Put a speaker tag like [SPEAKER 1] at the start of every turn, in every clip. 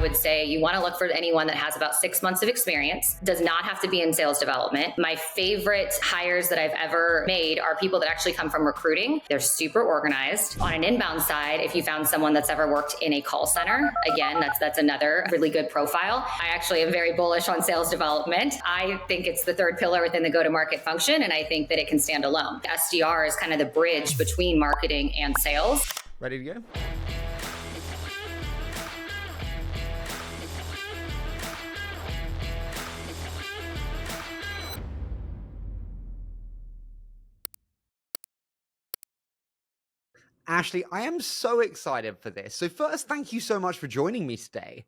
[SPEAKER 1] would say you want to look for anyone that has about 6 months of experience, does not have to be in sales development. My favorite hires that I've ever made are people that actually come from recruiting. They're super organized. On an inbound side, if you found someone that's ever worked in a call center, again, that's another really good profile. I actually am very bullish on sales development. I think it's the third pillar within the go-to-market function, and I think that it can stand alone. The SDR is kind of the bridge between marketing and sales.
[SPEAKER 2] Ready to go? Ashley, I am so excited for this. So first, thank you so much for joining me today.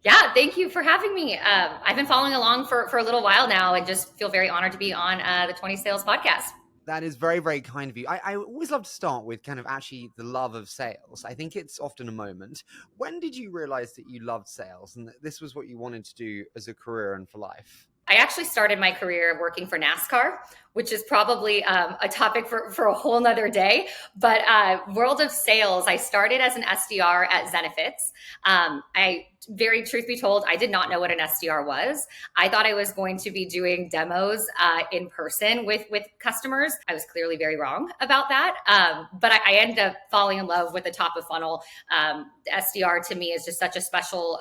[SPEAKER 1] Yeah, thank you for having me. I've been following along for a little while now and just feel very honored to be on the 20 Sales podcast.
[SPEAKER 2] That is very, very kind of you. I always love to start with kind of actually the love of sales. I think it's often a moment. When did you realize that you loved sales and that this was what you wanted to do as a career and for life?
[SPEAKER 1] I actually started my career working for NASCAR, which is probably a topic for a whole nother day. But world of sales, I started as an SDR at Zenefits. Very truth be told, I did not know what an SDR was. I thought I was going to be doing demos in person with customers. I was clearly very wrong about that. But I ended up falling in love with the top of funnel. SDR to me is just such a special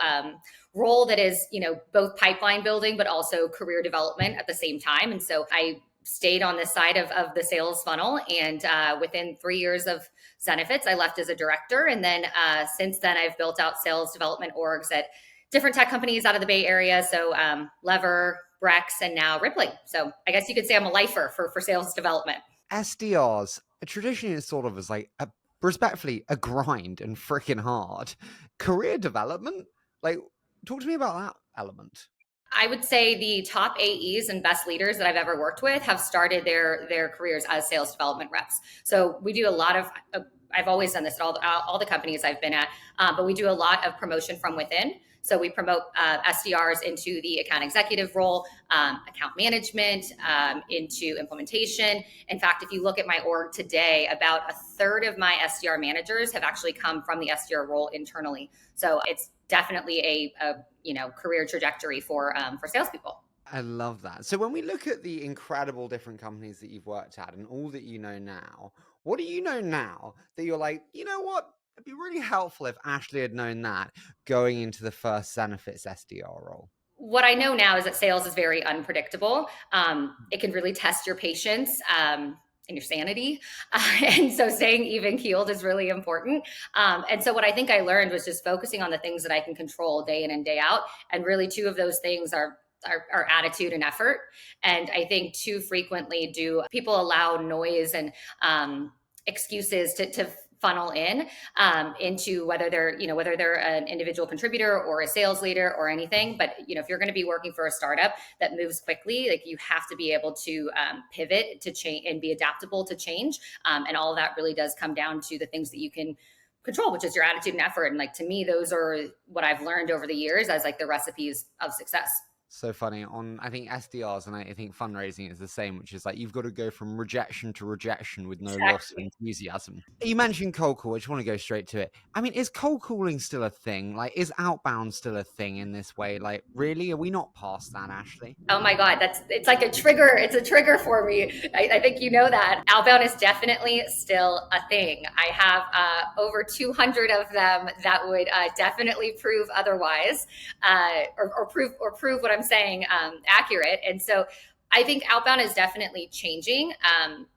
[SPEAKER 1] role that is, both pipeline building, but also career development at the same time. And so I stayed on this side of the sales funnel. And within 3 years of Zenefits, I left as a director. And then since then, I've built out sales development orgs at different tech companies out of the Bay Area. So Lever, Brex, and now Rippling. So I guess you could say I'm a lifer for sales development.
[SPEAKER 2] SDRs, traditionally it's sort of as like, respectfully, a grind and freaking hard. Career development, talk to me about that element.
[SPEAKER 1] I would say the top AEs and best leaders that I've ever worked with have started their careers as sales development reps. So we do a lot of, I've always done this at all the companies I've been at, but we do a lot of promotion from within. So we promote SDRs into the account executive role, account management, into implementation. In fact, if you look at my org today, about a third of my SDR managers have actually come from the SDR role internally. So it's definitely a career trajectory for salespeople.
[SPEAKER 2] I love that. So when we look at the incredible different companies that you've worked at and all that you know now, what do you know now that you're like, you know what? It'd be really helpful if Ashley had known that going into the first Zenefits SDR role.
[SPEAKER 1] What I know now is that sales is very unpredictable. It can really test your patience and your sanity. And so staying even keeled is really important. And so what I think I learned was just focusing on the things that I can control day in and day out. And really two of those things are attitude and effort. And I think too frequently do people allow noise and excuses to funnel into whether they're an individual contributor or a sales leader or anything. But if you're going to be working for a startup that moves quickly, you have to be able to pivot to change and be adaptable to change. And all of that really does come down to the things that you can control, which is your attitude and effort. And to me, those are what I've learned over the years as the recipes of success.
[SPEAKER 2] So funny on, I think SDRs and I think fundraising is the same, which is you've got to go from rejection to rejection with no loss of enthusiasm. You mentioned cold call. I just want to go straight to it. I mean, is cold calling still a thing? Is outbound still a thing in this way? Really, are we not past that, Ashley?
[SPEAKER 1] Oh my God, it's like a trigger. It's a trigger for me. I think you know that. Outbound is definitely still a thing. I have over 200 of them that would definitely prove otherwise, or prove what I'm saying accurate. And so I think outbound is definitely changing,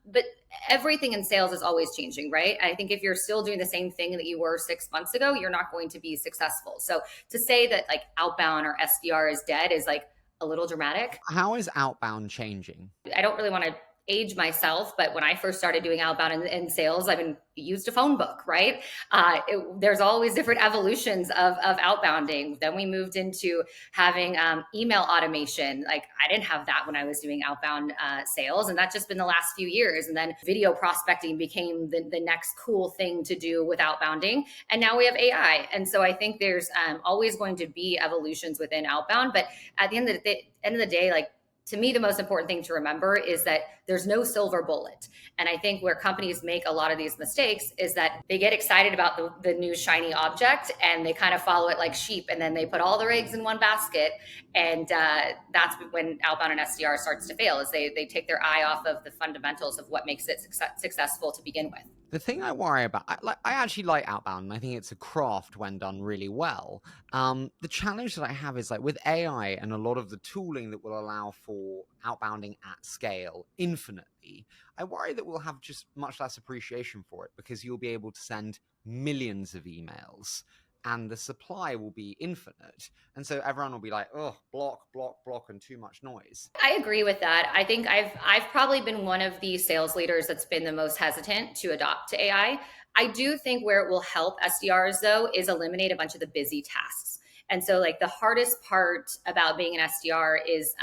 [SPEAKER 1] but everything in sales is always changing, right? I think if you're still doing the same thing that you were 6 months ago, you're not going to be successful. So to say that outbound or SDR is dead is a little dramatic.
[SPEAKER 2] How is outbound changing?
[SPEAKER 1] I don't really want to age myself, but when I first started doing outbound in sales, used a phone book, right? There's always different evolutions of outbounding. Then we moved into having email automation. I didn't have that when I was doing outbound sales, and that's just been the last few years. And then video prospecting became the next cool thing to do with outbounding. And now we have AI. And so I think there's always going to be evolutions within outbound, but at the end of the day, to me, the most important thing to remember is that there's no silver bullet. And I think where companies make a lot of these mistakes is that they get excited about the new shiny object and they kind of follow it like sheep. And then they put all their eggs in one basket. And that's when outbound and SDR starts to fail, is they take their eye off of the fundamentals of what makes it successful to begin with.
[SPEAKER 2] The thing I worry about, I actually like outbound, and I think it's a craft when done really well. The challenge that I have is like with AI and a lot of the tooling that will allow for outbounding at scale infinitely, I worry that we'll have just much less appreciation for it because you'll be able to send millions of emails and the supply will be infinite. And so everyone will be like, oh, block, block, block, and too much noise.
[SPEAKER 1] I agree with that. I think I've probably been one of the sales leaders that's been the most hesitant to adopt to AI. I do think where it will help SDRs though is eliminate a bunch of the busy tasks. And so like the hardest part about being an SDR is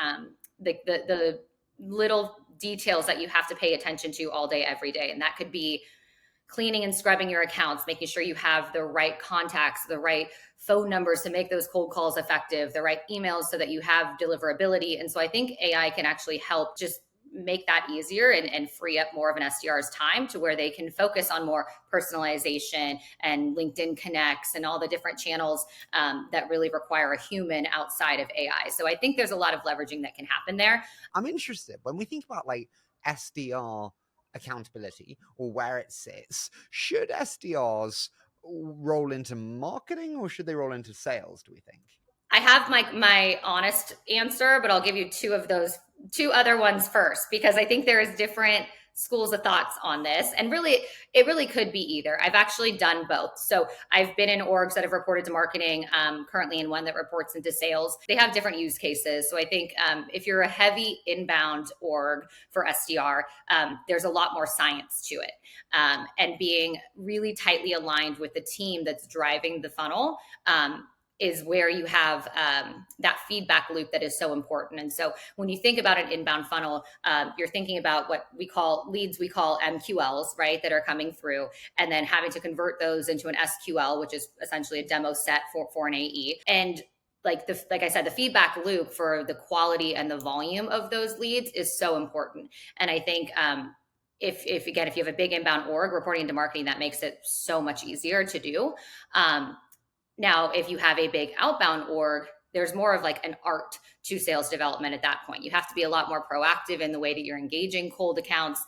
[SPEAKER 1] the little details that you have to pay attention to all day, every day. And that could be cleaning and scrubbing your accounts, making sure you have the right contacts, the right phone numbers to make those cold calls effective, the right emails so that you have deliverability. And so I think AI can actually help just make that easier and free up more of an SDR's time to where they can focus on more personalization and LinkedIn connects and all the different channels that really require a human outside of AI. So I think there's a lot of leveraging that can happen there.
[SPEAKER 2] I'm interested when we think about like SDR accountability or where it sits. Should SDRs roll into marketing or should they roll into sales, do we think?
[SPEAKER 1] I have my honest answer, but I'll give you two other ones first, because I think there is different schools of thoughts on this. And really, it really could be either. I've actually done both. So I've been in orgs that have reported to marketing, currently in one that reports into sales. They have different use cases. So I think if you're a heavy inbound org for SDR, there's a lot more science to it. And being really tightly aligned with the team that's driving the funnel is where you have that feedback loop that is so important. And so when you think about an inbound funnel, you're thinking about what we call leads, we call MQLs, right, that are coming through, and then having to convert those into an SQL, which is essentially a demo set for an AE. And like I said, the feedback loop for the quality and the volume of those leads is so important. And I think if you have a big inbound org reporting into marketing, that makes it so much easier to do. Now, if you have a big outbound org, there's more of like an art to sales development at that point. You have to be a lot more proactive in the way that you're engaging cold accounts.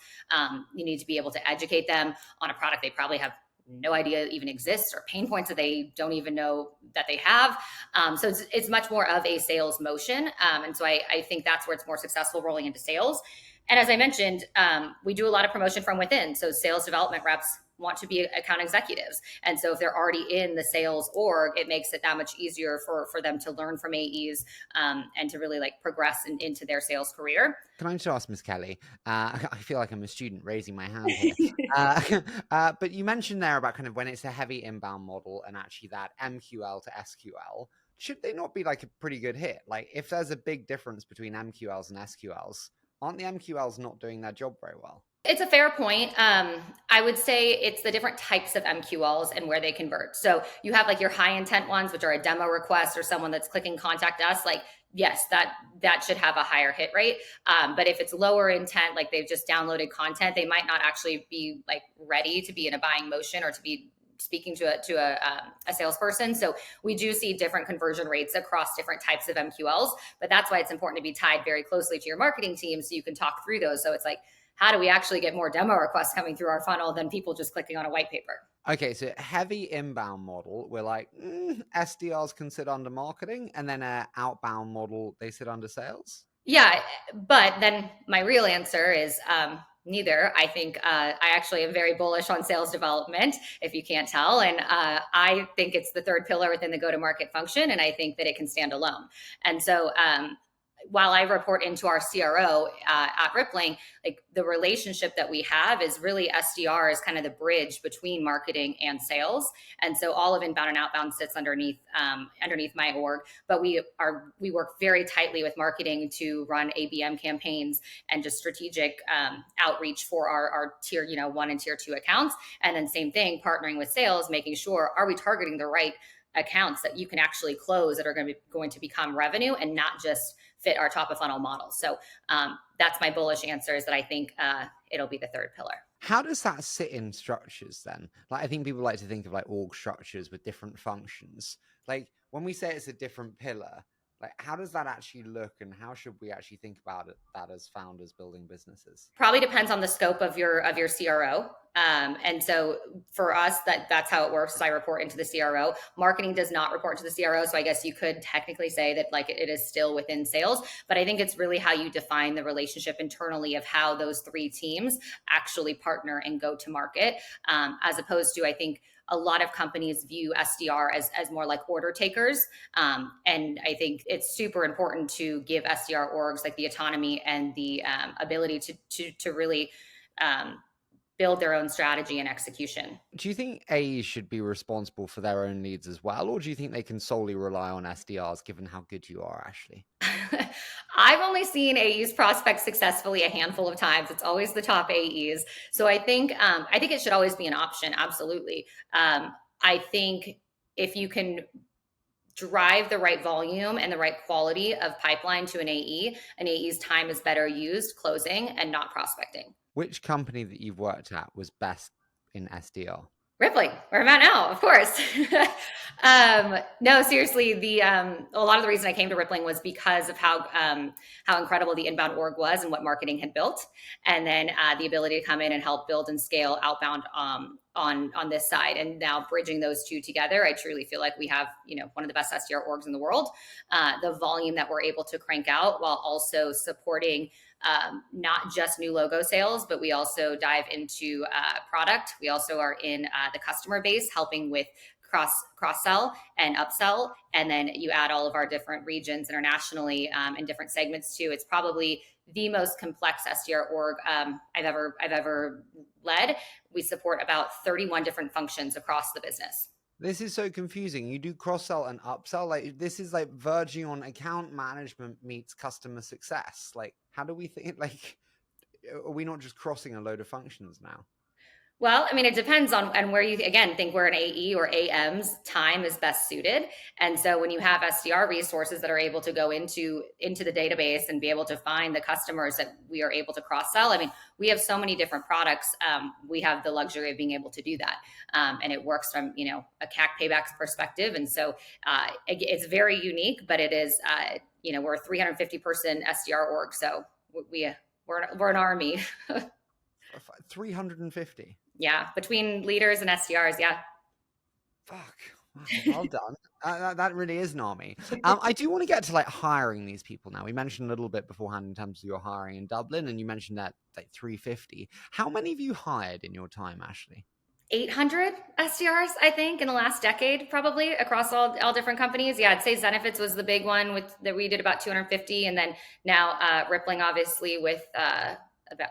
[SPEAKER 1] You need to be able to educate them on a product they probably have no idea even exists, or pain points that they don't even know that they have. So it's much more of a sales motion. And so I think that's where it's more successful rolling into sales. And as I mentioned, we do a lot of promotion from within. So sales development reps want to be account executives. And so if they're already in the sales org, it makes it that much easier for them to learn from AEs and to really like progress into their sales career.
[SPEAKER 2] Can I just ask, Ms. Kelly, I feel like I'm a student raising my hand here. But you mentioned there about kind of when it's a heavy inbound model and actually that MQL to SQL, should they not be like a pretty good hit? Like if there's a big difference between MQLs and SQLs, aren't the MQLs not doing their job very well?
[SPEAKER 1] It's a fair point. I would say it's the different types of MQLs and where they convert. So you have like your high intent ones, which are a demo request or someone that's clicking contact us. Like, yes, that should have a higher hit rate. But if it's lower intent, like they've just downloaded content, they might not actually be like ready to be in a buying motion or to be speaking to a salesperson. So we do see different conversion rates across different types of MQLs, but that's why it's important to be tied very closely to your marketing team so you can talk through those. So it's like, how do we actually get more demo requests coming through our funnel than people just clicking on a white paper?
[SPEAKER 2] Okay, so heavy inbound model, we're like, SDRs can sit under marketing, and then an outbound model, they sit under sales?
[SPEAKER 1] Yeah, but then my real answer is neither. I think I actually am very bullish on sales development, if you can't tell. And I think it's the third pillar within the go-to-market function, and I think that it can stand alone. And so while I report into our CRO at Rippling, like the relationship that we have is really SDR is kind of the bridge between marketing and sales. And so all of inbound and outbound sits underneath my org, but we work very tightly with marketing to run ABM campaigns and just strategic outreach for our tier 1 and tier 2 accounts. And then same thing, partnering with sales, making sure, are we targeting the right accounts that you can actually close that are going to become revenue and not just fit our top of funnel model. So that's my bullish answer, is that I think it'll be the third pillar.
[SPEAKER 2] How does that sit in structures then? Like, I think people like to think of like org structures with different functions. Like when we say it's a different pillar, like how does that actually look, and how should we actually think about that as founders building businesses?
[SPEAKER 1] Probably depends on the scope of your CRO. And so for us, that's how it works. I report into the CRO. Marketing does not report to the CRO. So I guess you could technically say that like it is still within sales, but I think it's really how you define the relationship internally of how those three teams actually partner and go to market, as opposed to, I think, a lot of companies view SDR as more like order takers. And I think it's super important to give SDR orgs like the autonomy and the ability to really build their own strategy and execution.
[SPEAKER 2] Do you think AEs should be responsible for their own leads as well, or do you think they can solely rely on SDRs, given how good you are, Ashley?
[SPEAKER 1] I've only seen AEs prospect successfully a handful of times. It's always the top AEs. So I think it should always be an option. Absolutely. I think if you can drive the right volume and the right quality of pipeline to an AE's time is better used closing and not prospecting.
[SPEAKER 2] Which company that you've worked at was best in SDR?
[SPEAKER 1] Rippling, where I'm at now, of course. No, seriously, a lot of the reason I came to Rippling was because of how incredible the inbound org was and what marketing had built, and then the ability to come in and help build and scale outbound on this side, and now bridging those two together, I truly feel like we have one of the best SDR orgs in the world. The volume that we're able to crank out while also supporting not just new logo sales, but we also dive into product. We also are in the customer base, helping with cross sell and upsell. And then you add all of our different regions internationally and different segments too. It's probably the most complex SDR org I've ever led. We support about 31 different functions across the business.
[SPEAKER 2] This is so confusing. You do cross-sell and upsell. Like this is like verging on account management meets customer success. Like how do we think, like, are we not just crossing a load of functions now?
[SPEAKER 1] Well, I mean, it depends on where you, again, think where an AE or AM's time is best suited. And so when you have SDR resources that are able to go into the database and be able to find the customers that we are able to cross-sell, I mean, we have so many different products. We have the luxury of being able to do that. And it works from, a CAC payback perspective. And so it's very unique, but it is, we're a 350 person SDR org. So we're an army.
[SPEAKER 2] 350.
[SPEAKER 1] Yeah, between leaders and SDRs, yeah.
[SPEAKER 2] Fuck. Well done. That really is an army. I do want to get to like hiring these people now. We mentioned a little bit beforehand in terms of your hiring in Dublin, and you mentioned that like 350. How many have you hired in your time, Ashley?
[SPEAKER 1] 800 SDRs, I think, in the last decade, probably across all different companies. Yeah, I'd say Zenefits was the big one that we did about 250, and then now Rippling, obviously, with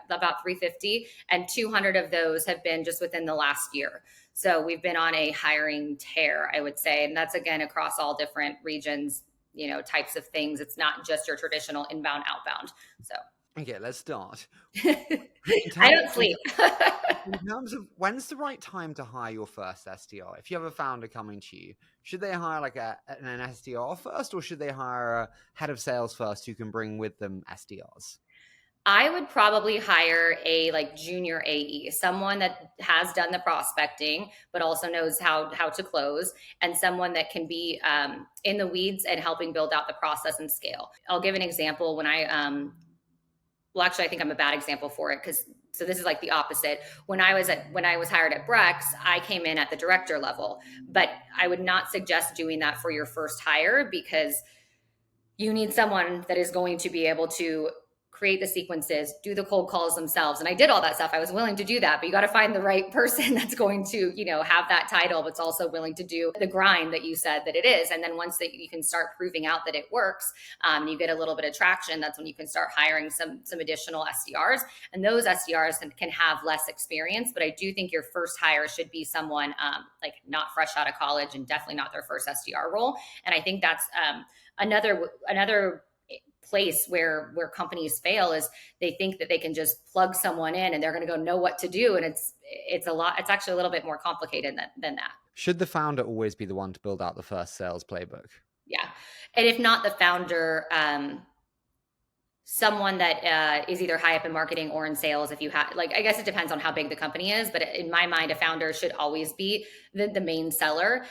[SPEAKER 1] about 350, and 200 of those have been just within the last year. So we've been on a hiring tear, I would say, and that's again across all different regions, types of things. It's not just your traditional inbound, outbound. So
[SPEAKER 2] okay, let's start.
[SPEAKER 1] I don't sleep.
[SPEAKER 2] In terms of when's the right time to hire your first SDR? If you have a founder coming to you, should they hire like an SDR first, or should they hire a head of sales first who can bring with them SDRs?
[SPEAKER 1] I would probably hire a like junior AE, someone that has done the prospecting, but also knows how to close, and someone that can be in the weeds and helping build out the process and scale. I'll give an example. When actually, I think I'm a bad example for it so this is like the opposite. When I was hired at Brex, I came in at the director level, but I would not suggest doing that for your first hire, because you need someone that is going to be able to create the sequences, do the cold calls themselves. And I did all that stuff. I was willing to do that, but you got to find the right person that's going to, have that title, but also willing to do the grind that you said that it is. And then once that you can start proving out that it works, you get a little bit of traction, that's when you can start hiring some additional SDRs. And those SDRs can have less experience, but I do think your first hire should be someone like not fresh out of college, and definitely not their first SDR role. And I think that's another place where companies fail, is they think that they can just plug someone in and they're going to go know what to do. And it's actually a little bit more complicated than that.
[SPEAKER 2] Should the founder always be the one to build out the first sales playbook?
[SPEAKER 1] Yeah. And if not the founder, someone that is either high up in marketing or in sales. If you have, like, I guess it depends on how big the company is, but in my mind, a founder should always be the main seller,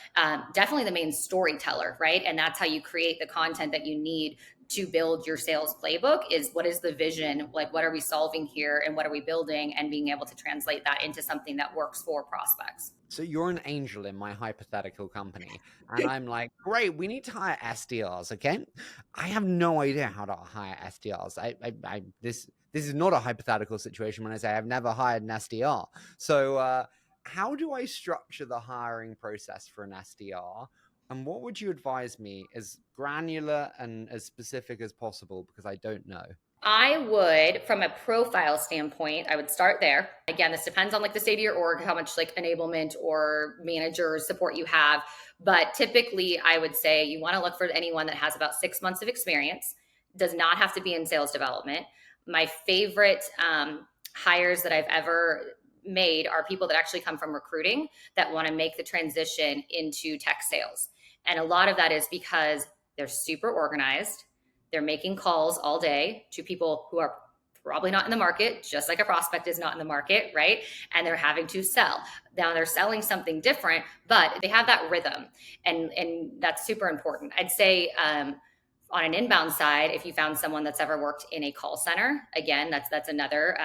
[SPEAKER 1] definitely the main storyteller, right? And that's how you create the content that you need to build your sales playbook. Is what is the vision, like what are we solving here and what are we building, and being able to translate that into something that works for prospects.
[SPEAKER 2] So you're an angel in my hypothetical company, and I'm like, great, we need to hire SDRs. Okay, I have no idea how to hire SDRs. This is not a hypothetical situation when I say I've never hired an SDR. So how do I structure the hiring process for an SDR? And what would you advise me, as granular and as specific as possible, because I don't know.
[SPEAKER 1] I would, from a profile standpoint, I would start there. Again, this depends on like the state of your org, how much like enablement or manager support you have. But typically, I would say you want to look for anyone that has about 6 months of experience, does not have to be in sales development. My favorite hires that I've ever made are people that actually come from recruiting that want to make the transition into tech sales. And a lot of that is because they're super organized, they're making calls all day to people who are probably not in the market, just like a prospect is not in the market, right? And they're having to sell. Now they're selling something different, but they have that rhythm, and that's super important. I'd say on an inbound side, if you found someone that's ever worked in a call center, again, that's another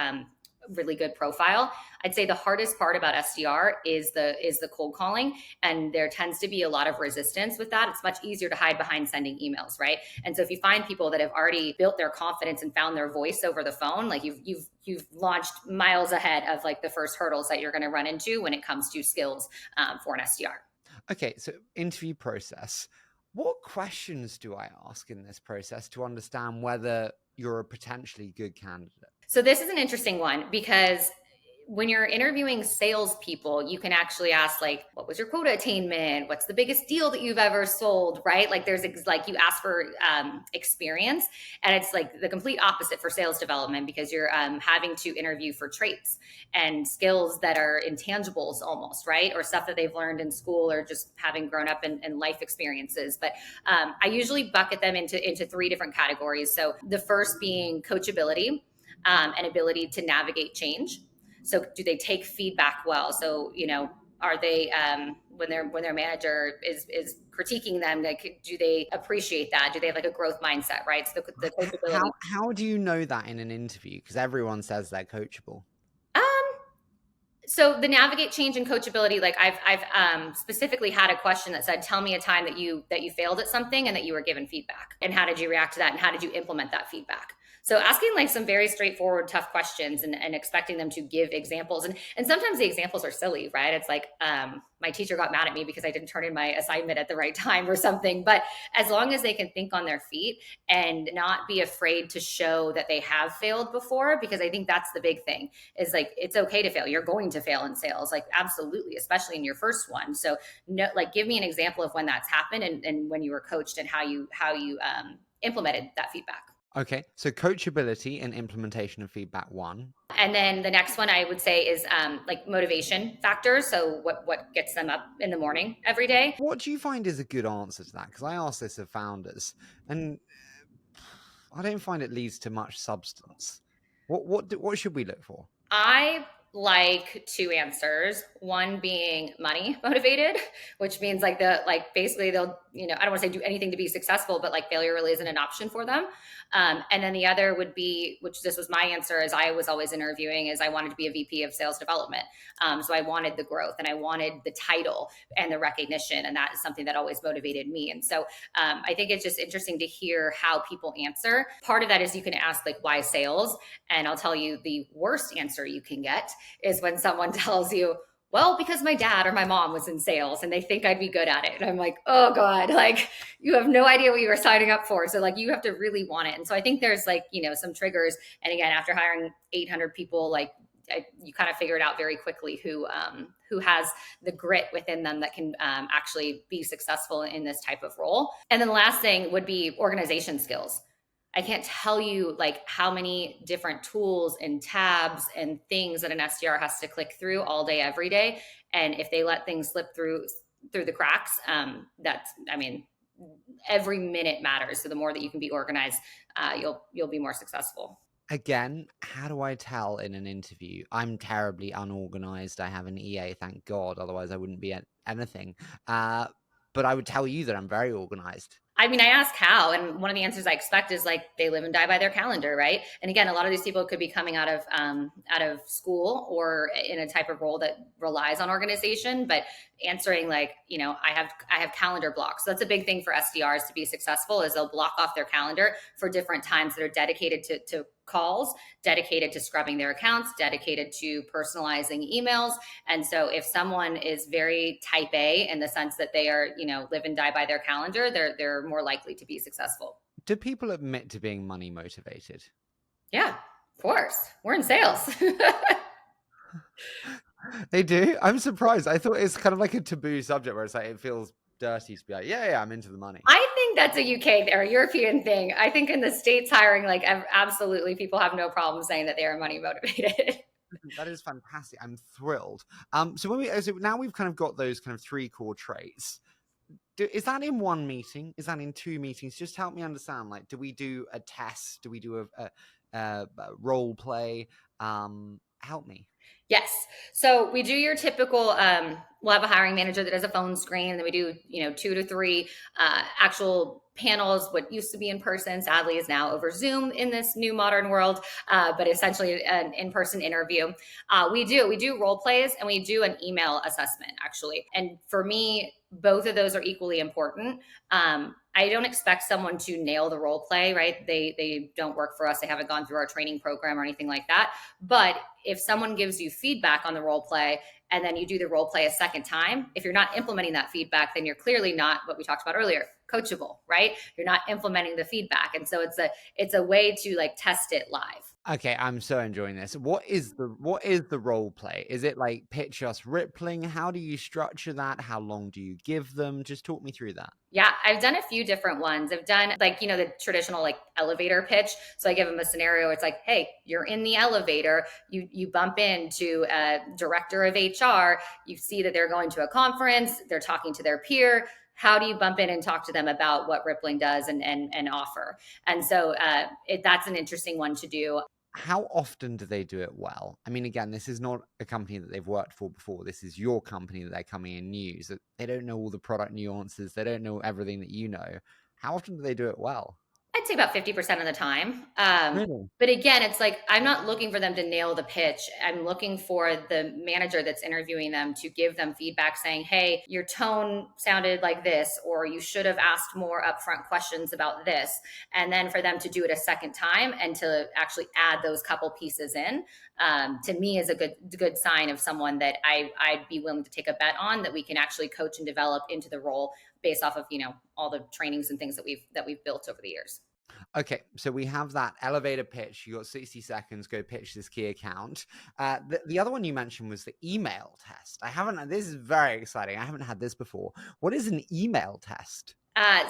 [SPEAKER 1] really good profile. I'd say the hardest part about SDR is the cold calling, and there tends to be a lot of resistance with that. It's much easier to hide behind sending emails, right? And so if you find people that have already built their confidence and found their voice over the phone, like you've launched miles ahead of like the first hurdles that you're going to run into when it comes to skills for an SDR.
[SPEAKER 2] Okay, so interview process. What questions do I ask in this process to understand whether you're a potentially good candidate?
[SPEAKER 1] So this is an interesting one because when you're interviewing salespeople, you can actually ask like, what was your quota attainment? What's the biggest deal that you've ever sold? Right? Like there's like you ask for experience, and it's like the complete opposite for sales development because you're having to interview for traits and skills that are intangibles almost, right? Or stuff that they've learned in school or just having grown up in life experiences. But I usually bucket them into three different categories. So the first being coachability and ability to navigate change. So do they take feedback well? So, are they when their manager is critiquing them, like do they appreciate that? Do they have like a growth mindset, right? So the coachability.
[SPEAKER 2] How do you know that in an interview? Because everyone says they're coachable.
[SPEAKER 1] Um, so the navigate change and coachability, like I've specifically had a question that said, tell me a time that you failed at something and that you were given feedback, and how did you react to that, and how did you implement that feedback? So asking like some very straightforward, tough questions, and expecting them to give examples. And sometimes the examples are silly, right? It's like my teacher got mad at me because I didn't turn in my assignment at the right time or something. But as long as they can think on their feet and not be afraid to show that they have failed before, because I think that's the big thing is like, it's okay to fail. You're going to fail in sales, like absolutely, especially in your first one. So no, like give me an example of when that's happened, and when you were coached, and how you implemented that feedback.
[SPEAKER 2] Okay, so coachability and implementation of feedback one.
[SPEAKER 1] And then the next one I would say is like motivation factors. So what gets them up in the morning every day?
[SPEAKER 2] What do you find is a good answer to that? Because I ask this of founders, and I don't find it leads to much substance. What should we look for?
[SPEAKER 1] I like two answers. One being money motivated, which means like basically they'll, I don't want to say do anything to be successful, but like failure really isn't an option for them. And then the other would be, which this was my answer as I was always interviewing, is I wanted to be a VP of sales development. So I wanted the growth and I wanted the title and the recognition. And that is something that always motivated me. And so I think it's just interesting to hear how people answer. Part of that is you can ask like, why sales? And I'll tell you the worst answer you can get is when someone tells you, well, because my dad or my mom was in sales and they think I'd be good at it. And I'm like, oh God, like you have no idea what you were signing up for. So like you have to really want it. And so I think there's like, some triggers. And again, after hiring 800 people, like you kind of figure it out very quickly who has the grit within them that can actually be successful in this type of role. And then the last thing would be organization skills. I can't tell you like how many different tools and tabs and things that an SDR has to click through all day, every day. And if they let things slip through through the cracks. That's, I mean, every minute matters. So the more that you can be organized, you'll be more successful.
[SPEAKER 2] Again, how do I tell in an interview? I'm terribly unorganized. I have an EA, thank God. Otherwise, I wouldn't be at anything. But I would tell you that I'm very organized.
[SPEAKER 1] I mean, I ask how, and one of the answers I expect is like they live and die by their calendar, right? And again, a lot of these people could be coming out of school or in a type of role that relies on organization, but answering like, I have calendar blocks. So that's a big thing for SDRs to be successful is they'll block off their calendar for different times that are dedicated to calls, dedicated to scrubbing their accounts, dedicated to personalizing emails. And so if someone is very type A in the sense that they are, live and die by their calendar, they're more likely to be successful.
[SPEAKER 2] Do people admit to being money motivated?
[SPEAKER 1] Yeah, of course. We're in sales.
[SPEAKER 2] They do? I'm surprised. I thought it's kind of like a taboo subject where it's like it feels dirty to be like, yeah, I'm into the money.
[SPEAKER 1] I think that's a UK or European thing. I think in the States hiring, like absolutely people have no problem saying that they are money motivated.
[SPEAKER 2] That is fantastic. I'm thrilled. So now we've kind of got those kind of 3 core traits. Is that in one meeting? Is that in 2 meetings? Just help me understand. Like, do we do a test? Do we do a role play? Help me.
[SPEAKER 1] Yes. So we do your typical, we'll have a hiring manager that does a phone screen, and then we do, 2 to 3 actual panels. What used to be in person, sadly, is now over Zoom in this new modern world, but essentially an in-person interview. We do role plays, and we do an email assessment, actually. And for me, both of those are equally important. I don't expect someone to nail the role play, right? They don't work for us. They haven't gone through our training program or anything like that. But if someone gives you feedback on the role play and then you do the role play a second time, if you're not implementing that feedback, then you're clearly not what we talked about earlier, coachable, right? You're not implementing the feedback. And so it's a way to like test it live.
[SPEAKER 2] Okay, I'm so enjoying this. What is the role play? Is it like pitch us rippling? How do you structure that? How long do you give them? Just talk me through that.
[SPEAKER 1] Yeah, I've done a few different ones. I've done like, the traditional like elevator pitch. So I give them a scenario. It's like, hey, you're in the elevator. You bump into a director of HR. You see that they're going to a conference. They're talking to their peer. How do you bump in and talk to them about what Rippling does and offer? And so that's an interesting one to do.
[SPEAKER 2] How often do they do it well? I mean, again, this is not a company that they've worked for before. This is your company that they're coming in new. So they don't know all the product nuances. They don't know everything that you know. How often do they do it well?
[SPEAKER 1] I'd say about 50% of the time.
[SPEAKER 2] Really?
[SPEAKER 1] But again, it's like, I'm not looking for them to nail the pitch. I'm looking for the manager that's interviewing them to give them feedback saying, hey, your tone sounded like this, or you should have asked more upfront questions about this. And then for them to do it a second time and to actually add those couple pieces in, to me is a good sign of someone that I'd be willing to take a bet on that we can actually coach and develop into the role based off of, all the trainings and things that we've built over the years.
[SPEAKER 2] Okay, so we have that elevator pitch. You got 60 seconds, go pitch this key account. The other one you mentioned was the email test. This is very exciting. I haven't had this before. What is an email test?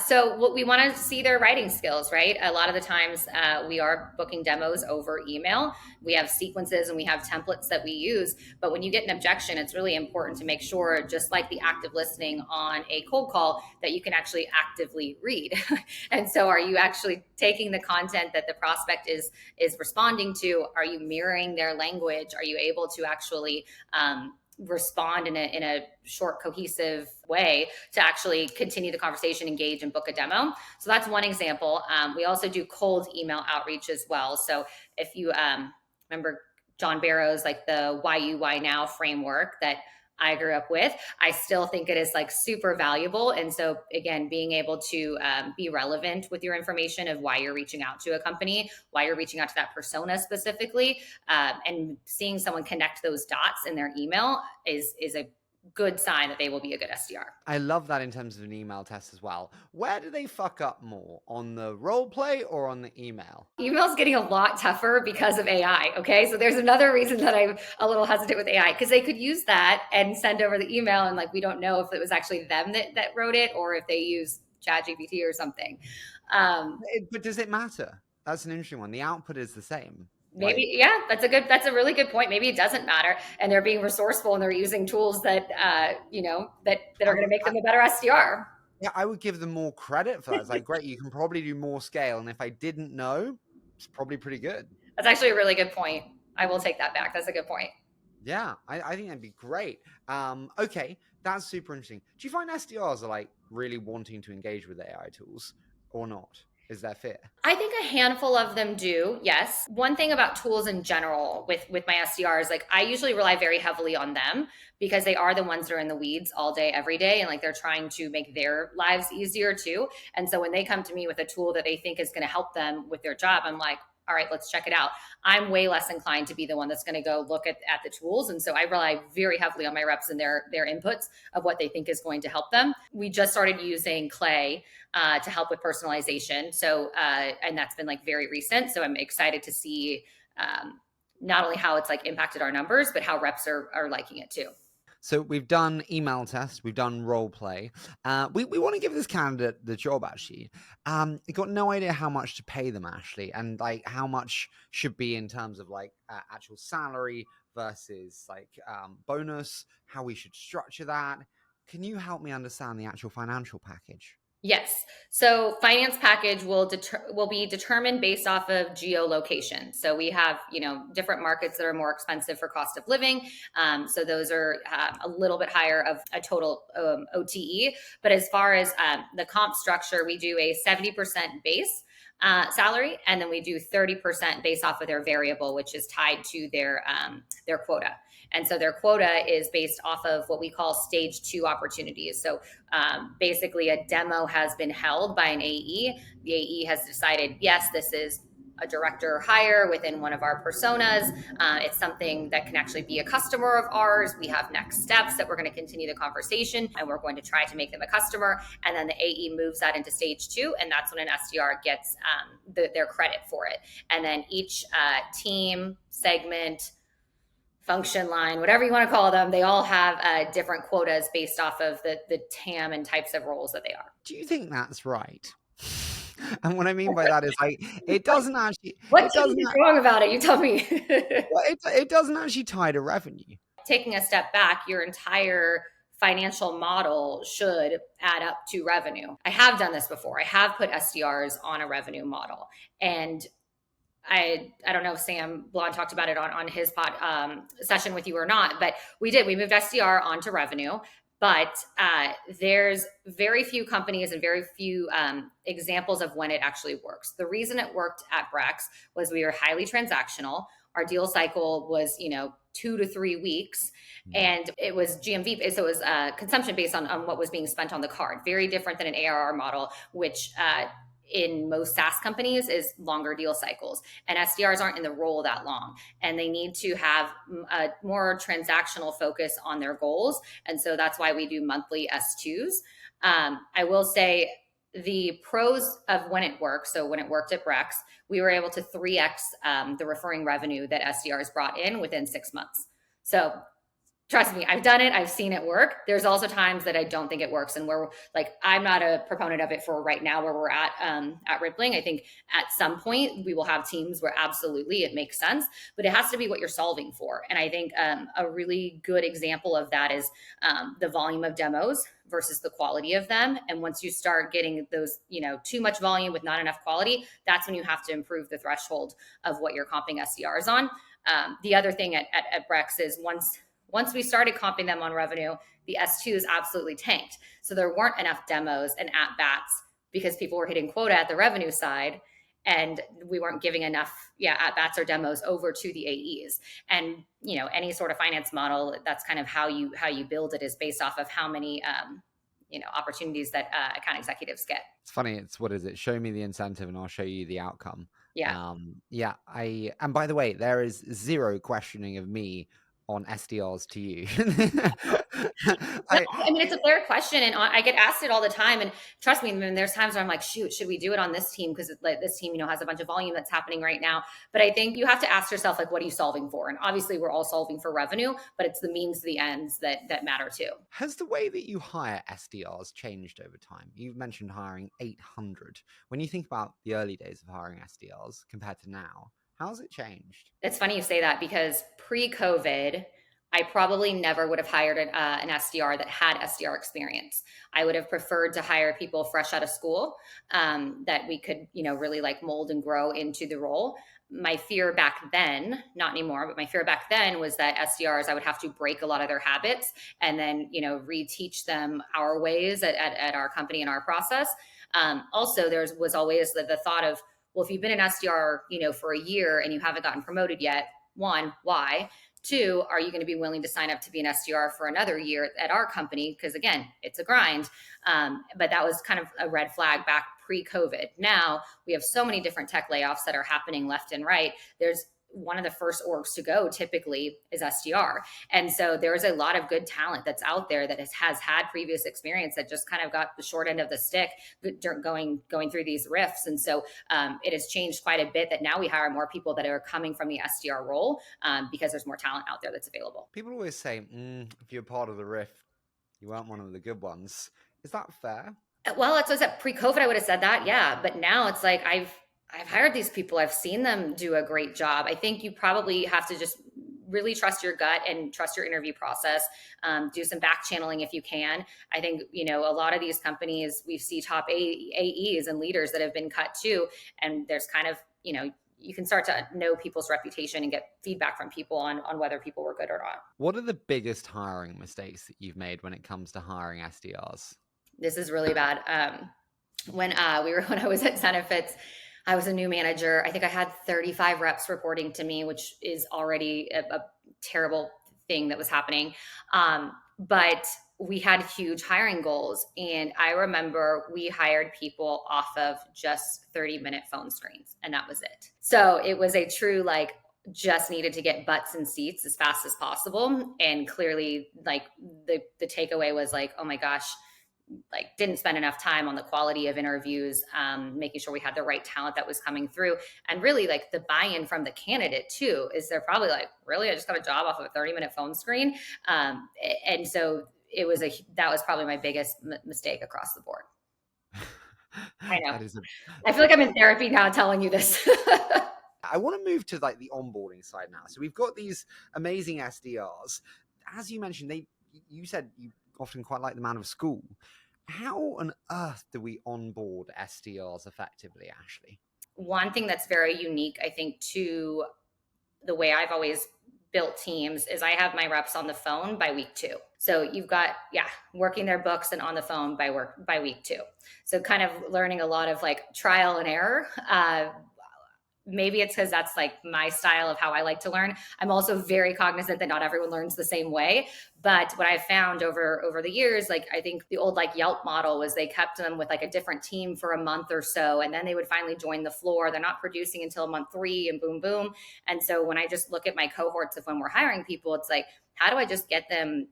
[SPEAKER 1] So what we want to see their writing skills, right? A lot of the times we are booking demos over email. We have sequences and we have templates that we use. But when you get an objection, it's really important to make sure, just like the active listening on a cold call, that you can actually actively read. And so are you actually taking the content that the prospect is responding to? Are you mirroring their language? Are you able to actually respond in a short, cohesive way to actually continue the conversation, engage, and book a demo? So that's one example. We also do cold email outreach as well. So if you remember John Barrow's like the Why You Why Now framework that I grew up with, I still think it is like super valuable. And so again, being able to be relevant with your information of why you're reaching out to a company, why you're reaching out to that persona specifically, and seeing someone connect those dots in their email is a good sign that they will be a good SDR.
[SPEAKER 2] I love that in terms of an email test as well. Where do they fuck up more, on the role play or on the email?
[SPEAKER 1] Email's getting a lot tougher because of AI. Okay. So there's another reason that I'm a little hesitant with AI, because they could use that and send over the email. And like, we don't know if it was actually them that wrote it or if they use ChatGPT or something.
[SPEAKER 2] But does it matter? That's an interesting one. The output is the same. Like,
[SPEAKER 1] Maybe, yeah, that's a really good point. Maybe it doesn't matter, and they're being resourceful and they're using tools that that are
[SPEAKER 2] I
[SPEAKER 1] going to
[SPEAKER 2] would,
[SPEAKER 1] make them a better SDR.
[SPEAKER 2] yeah, I would give them more credit for that. It's like, great, you can probably do more scale, and if I didn't know, it's probably pretty good.
[SPEAKER 1] That's actually a really good point. I will take that back. That's a good point.
[SPEAKER 2] Yeah, I think that'd be great. Okay, that's super interesting. Do you find SDRs are like really wanting to engage with AI tools or not? Is that fair?
[SPEAKER 1] I think a handful of them do, yes. One thing about tools in general with my SDRs, like I usually rely very heavily on them because they are the ones that are in the weeds all day, every day, and like they're trying to make their lives easier too. And so when they come to me with a tool that they think is going to help them with their job, I'm like, all right, let's check it out. I'm way less inclined to be the one that's going to go look at the tools. And so I rely very heavily on my reps and their inputs of what they think is going to help them. We just started using Clay to help with personalization. So, and that's been like very recent. So I'm excited to see not only how it's like impacted our numbers, but how reps are liking it too.
[SPEAKER 2] So we've done email tests, we've done role play. We want to give this candidate the job. Actually, got no idea how much to pay them, Ashley, and like how much should be in terms of like actual salary versus like bonus. How we should structure that. Can you help me understand the actual financial package?
[SPEAKER 1] Yes. So finance package will be determined based off of geolocation. So we have different markets that are more expensive for cost of living. So those are a little bit higher of a total OTE. But as far as the comp structure, we do a 70% base salary, and then we do 30% based off of their variable, which is tied to their quota. And so their quota is based off of what we call stage 2 opportunities. So basically, a demo has been held by an AE. The AE has decided, yes, this is a director hire within one of our personas. It's something that can actually be a customer of ours. We have next steps that we're going to continue the conversation and we're going to try to make them a customer. And then the AE moves that into stage 2. And that's when an SDR gets their credit for it. And then each team, segment, function line, whatever you want to call them, they all have different quotas based off of the TAM and types of roles that they are.
[SPEAKER 2] Do you think that's right? And what I mean by that is like it doesn't actually
[SPEAKER 1] What
[SPEAKER 2] it
[SPEAKER 1] do you
[SPEAKER 2] doesn't
[SPEAKER 1] think is wrong about it? You tell me.
[SPEAKER 2] well, it doesn't actually tie to revenue.
[SPEAKER 1] Taking a step back, your entire financial model should add up to revenue. I have done this before. I have put SDRs on a revenue model, and I don't know if Sam Blond talked about it on his pod session with you or not, but we did. We moved SDR onto revenue, but there's very few companies and very few examples of when it actually works. The reason it worked at Brex was we were highly transactional. Our deal cycle was 2 to 3 weeks, and it was GMV, so it was consumption based on what was being spent on the card. Very different than an ARR model, which in most SaaS companies is longer deal cycles, and SDRs aren't in the role that long, and they need to have a more transactional focus on their goals. And so that's why we do monthly S2s. I will say the pros of when it works. So when it worked at Brex, we were able to 3x the referring revenue that SDRs brought in within 6 months. So trust me, I've done it. I've seen it work. There's also times that I don't think it works, and where like I'm not a proponent of it for right now where we're at Rippling. I think at some point we will have teams where absolutely it makes sense, but it has to be what you're solving for. And I think a really good example of that is the volume of demos versus the quality of them. And once you start getting those, too much volume with not enough quality, that's when you have to improve the threshold of what you're comping SDRs on. The other thing at Brex is once we started comping them on revenue, the S2s absolutely tanked. So there weren't enough demos and at bats because people were hitting quota at the revenue side, and we weren't giving enough at bats or demos over to the AEs. And any sort of finance model, that's kind of how you build it, is based off of how many opportunities that account executives get.
[SPEAKER 2] It's funny. It's, what is it? Show me the incentive and I'll show you the outcome.
[SPEAKER 1] Yeah.
[SPEAKER 2] And by the way, there is zero questioning of me on SDRs to you.
[SPEAKER 1] No, I mean, it's a fair question, and I get asked it all the time. And trust me, I mean, there's times where I'm like, shoot, should we do it on this team? Because like this team, has a bunch of volume that's happening right now. But I think you have to ask yourself, like, what are you solving for? And obviously, we're all solving for revenue, but it's the means to the ends that matter too.
[SPEAKER 2] Has the way that you hire SDRs changed over time? You've mentioned hiring 800. When you think about the early days of hiring SDRs compared to now, How's it changed?
[SPEAKER 1] It's funny you say that because pre-COVID, I probably never would have hired an SDR that had SDR experience. I would have preferred to hire people fresh out of school that we could, really like mold and grow into the role. My fear back then, not anymore, but my fear back then was that SDRs, I would have to break a lot of their habits and then, reteach them our ways at our company and our process. Also, there was always the thought of, well, if you've been an SDR, for a year and you haven't gotten promoted yet, one, why? Two, are you going to be willing to sign up to be an SDR for another year at our company? Because again, it's a grind. But that was kind of a red flag back pre-COVID. Now we have so many different tech layoffs that are happening left and right. There's one of the first orgs to go typically is SDR. And so there's a lot of good talent that's out there that has had previous experience that just kind of got the short end of the stick going through these rifts. And so it has changed quite a bit that now we hire more people that are coming from the SDR role because there's more talent out there that's available.
[SPEAKER 2] People always say, if you're part of the riff, you weren't one of the good ones. Is that fair?
[SPEAKER 1] Well, it's was that pre-COVID, I would have said that, yeah. But now it's like I've hired these people. I've seen them do a great job. I think you probably have to just really trust your gut and trust your interview process. Do some back channeling if you can. I think, a lot of these companies, we see top AEs and leaders that have been cut too. And there's kind of, you can start to know people's reputation and get feedback from people on whether people were good or not.
[SPEAKER 2] What are the biggest hiring mistakes that you've made when it comes to hiring SDRs?
[SPEAKER 1] This is really bad. When I was at Zenefits, I was a new manager. I think I had 35 reps reporting to me, which is already a terrible thing that was happening. But we had huge hiring goals. And I remember we hired people off of just 30-minute phone screens, and that was it. So it was a true, just needed to get butts and seats as fast as possible. And clearly, the takeaway was oh my gosh, didn't spend enough time on the quality of interviews, making sure we had the right talent that was coming through. And really the buy-in from the candidate too, is they're probably really, I just got a job off of a 30-minute phone screen. And so that was probably my biggest mistake across the board. I know. I feel like I'm in therapy now telling you this.
[SPEAKER 2] I want to move to the onboarding side now. So we've got these amazing SDRs. As you mentioned, you said you often quite like them out of school. How on earth do we onboard SDRs effectively, Ashley?
[SPEAKER 1] One thing that's very unique, I think, to the way I've always built teams is I have my reps on the phone by week 2. So you've got, working their books and on the phone by week 2. So kind of learning a lot of trial and error. Maybe it's because that's my style of how I like to learn. I'm also very cognizant that not everyone learns the same way. But what I've found over the years, I think the old Yelp model was they kept them with a different team for a month or so, and then they would finally join the floor. They're not producing until month 3 and boom, boom. And so when I just look at my cohorts of when we're hiring people, it's how do I just get them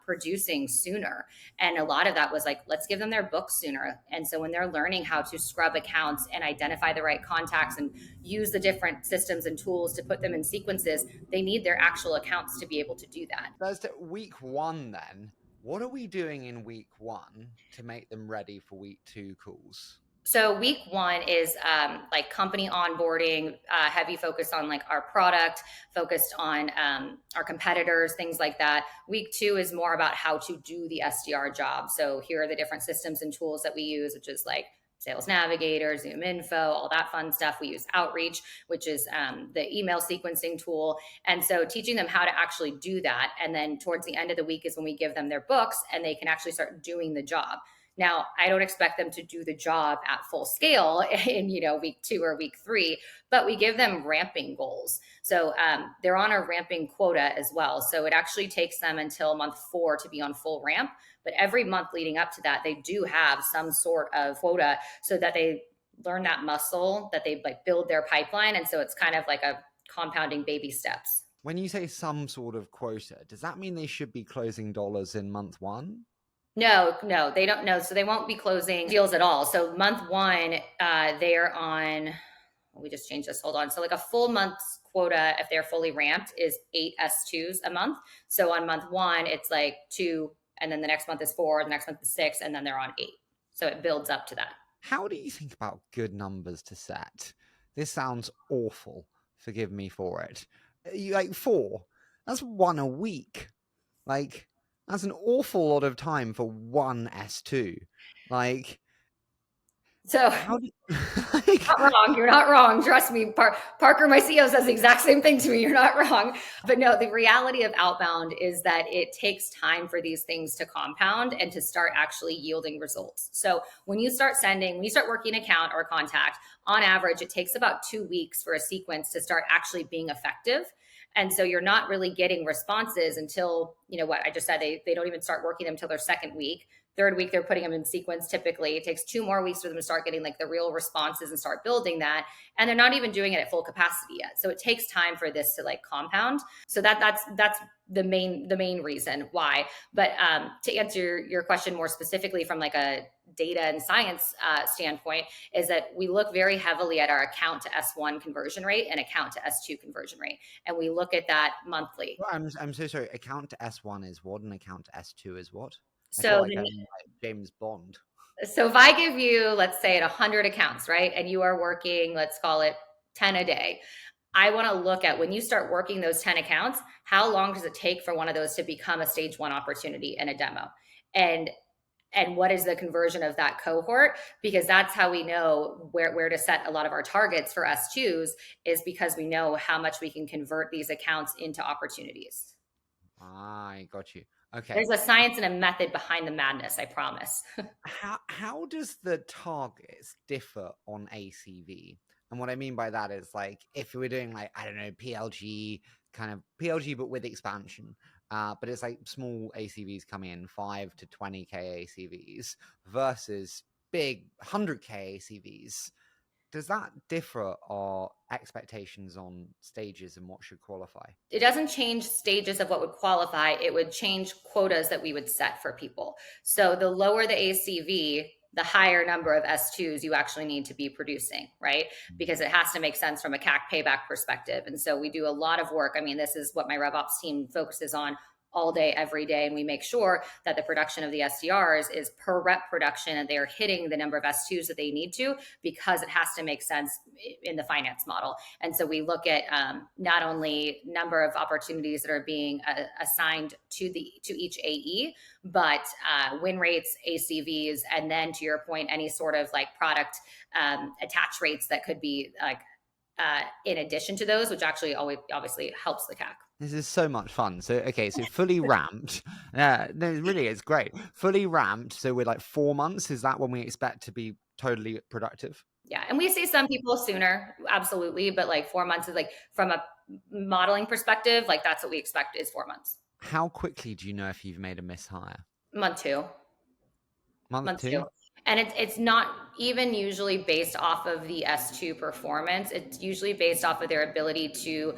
[SPEAKER 1] producing sooner? And a lot of that was let's give them their books sooner. And so when they're learning how to scrub accounts and identify the right contacts and use the different systems and tools to put them in sequences, they need their actual accounts to be able to do that.
[SPEAKER 2] Thursday, week 1 then, what are we doing in week 1 to make them ready for week 2 calls?
[SPEAKER 1] So week 1 is company onboarding, heavy focus on our product, focused on our competitors, things like that. Week 2 is more about how to do the SDR job. So here are the different systems and tools that we use, which is Sales Navigator, Zoom Info, all that fun stuff. We use Outreach, which is the email sequencing tool. And so teaching them how to actually do that. And then towards the end of the week is when we give them their books and they can actually start doing the job. Now, I don't expect them to do the job at full scale in, week 2 or week 3, but we give them ramping goals. So they're on a ramping quota as well. So it actually takes them until month 4 to be on full ramp. But every month leading up to that, they do have some sort of quota so that they learn that muscle, that they build their pipeline. And so it's kind of a compounding baby steps.
[SPEAKER 2] When you say some sort of quota, does that mean they should be closing dollars in month 1?
[SPEAKER 1] No, they don't know. So they won't be closing deals at all. So month 1, they're on, we just changed this. Hold on. So a full month's quota, if they're fully ramped, is 8 S2s a month. So on month 1, it's 2, and then the next month is 4, the next month is 6, and then they're on 8. So it builds up to that.
[SPEAKER 2] How do you think about good numbers to set? This sounds awful, Forgive me for it. You like 4. That's 1 a week. Like, that's an awful lot of time for one S2. Like,
[SPEAKER 1] So
[SPEAKER 2] how do you,
[SPEAKER 1] not wrong. You're not wrong. Trust me. Parker, my CEO, says the exact same thing to me. You're not wrong. But no, the reality of outbound is that it takes time for these things to compound and to start actually yielding results. So when you start working an account or contact, on average, it takes about 2 weeks for a sequence to start actually being effective. And so you're not really getting responses until, what I just said, they don't even start working them until their second week. Third week, they're putting them in sequence. Typically, it takes 2 more weeks for them to start getting like the real responses and start building that. And they're not even doing it at full capacity yet. So it takes time for this to like compound. So that's the main reason why. But to answer your question more specifically from like a data and science standpoint, is that we look very heavily at our account to S1 conversion rate and account to S2 conversion rate, and we look at that monthly.
[SPEAKER 2] Well, I'm so sorry. Account to S1 is what, and account to S2 is what? I feel
[SPEAKER 1] So
[SPEAKER 2] like I'm like James Bond.
[SPEAKER 1] So if I give you, let's say, 100 accounts, right, and you are working, let's call it 10 a day, I want to look at when you start working those 10 accounts, how long does it take for one of those to become a stage 1 opportunity and a demo? And what is the conversion of that cohort? Because that's how we know where to set a lot of our targets for S2s, is because we know how much we can convert these accounts into opportunities.
[SPEAKER 2] I got you. Okay.
[SPEAKER 1] There's a science and a method behind the madness, I promise.
[SPEAKER 2] How does the targets differ on ACV? And what I mean by that is, like, if we're doing like, I don't know, PLG, kind of PLG but with expansion, but it's like small ACVs coming in, 5 to 20k ACVs versus big 100k ACVs. Does that differ our expectations on stages and what should qualify?
[SPEAKER 1] It doesn't change stages of what would qualify. It would change quotas that we would set for people. So the lower the ACV, the higher number of S2s you actually need to be producing, right? Because it has to make sense from a CAC payback perspective. And so we do a lot of work. I mean, this is what my RevOps team focuses on all day, every day. And we make sure that the production of the SDRs is per rep production and they're hitting the number of S2s that they need to, because it has to make sense in the finance model. And so we look at not only number of opportunities that are being assigned to each AE, but win rates, ACVs, and then to your point, any sort of like product attach rates that could be like in addition to those, which actually always obviously helps the CAC.
[SPEAKER 2] This is so much fun. So, okay, so fully ramped. No, really, it's great. Fully ramped. So we're like 4 months. Is that when we expect to be totally productive?
[SPEAKER 1] Yeah. And we see some people sooner, absolutely. But like 4 months is like, from a modeling perspective, like that's what we expect is 4 months.
[SPEAKER 2] How quickly do you know if you've made a mishire?
[SPEAKER 1] Month 2.
[SPEAKER 2] Month two?
[SPEAKER 1] And it's not even usually based off of the S2 performance. It's usually based off of their ability to